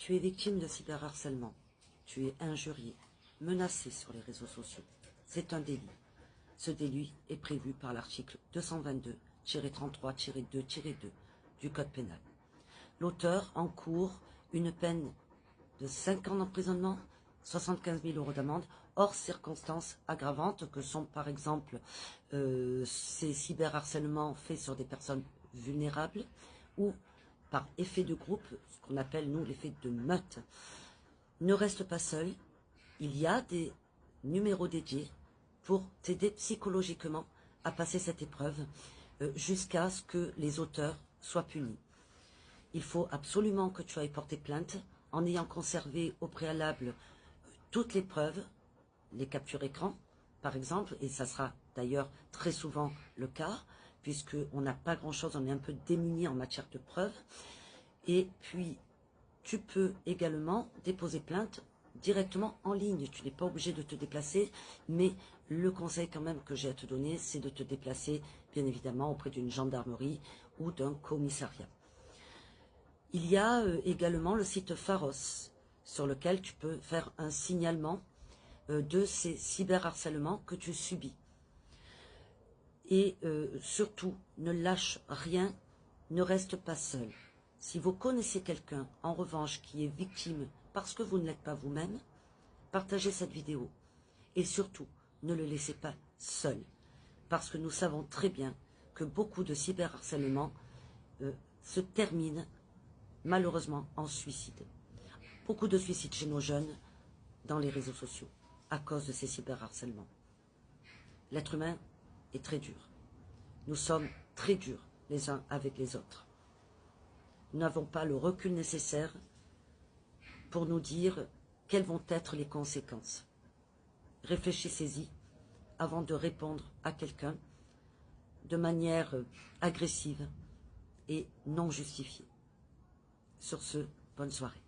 Tu es victime de cyberharcèlement. Tu es injurié, menacé sur les réseaux sociaux. C'est un délit. Ce délit est prévu par l'article 222-33-2-2 du Code pénal. L'auteur encourt une peine de 5 ans d'emprisonnement, 75 000 € d'amende, hors circonstances aggravantes que sont par exemple ces cyberharcèlements faits sur des personnes vulnérables ou par effet de groupe, ce qu'on appelle nous l'effet de meute. Ne reste pas seul, il y a des numéros dédiés pour t'aider psychologiquement à passer cette épreuve jusqu'à ce que les auteurs soient punis. Il faut absolument que tu ailles porter plainte en ayant conservé au préalable toutes les preuves, les captures écran par exemple, et ça sera d'ailleurs très souvent le cas, puisqu'on n'a pas grand-chose, on est un peu démuni en matière de preuves. Et puis, tu peux également déposer plainte directement en ligne. Tu n'es pas obligé de te déplacer, mais le conseil quand même que j'ai à te donner, c'est de te déplacer, bien évidemment, auprès d'une gendarmerie ou d'un commissariat. Il y a également le site Pharos, sur lequel tu peux faire un signalement de ces cyberharcèlements que tu subis. Et surtout, ne lâche rien, ne reste pas seul. Si vous connaissez quelqu'un, en revanche, qui est victime parce que vous ne l'êtes pas vous-même, partagez cette vidéo. Et surtout, ne le laissez pas seul. Parce que nous savons très bien que beaucoup de cyberharcèlements se terminent malheureusement en suicide. Beaucoup de suicides chez nos jeunes dans les réseaux sociaux à cause de ces cyberharcèlements. L'être humain est très dur. Nous sommes très durs les uns avec les autres. Nous n'avons pas le recul nécessaire pour nous dire quelles vont être les conséquences. Réfléchissez-y avant de répondre à quelqu'un de manière agressive et non justifiée. Sur ce, bonne soirée.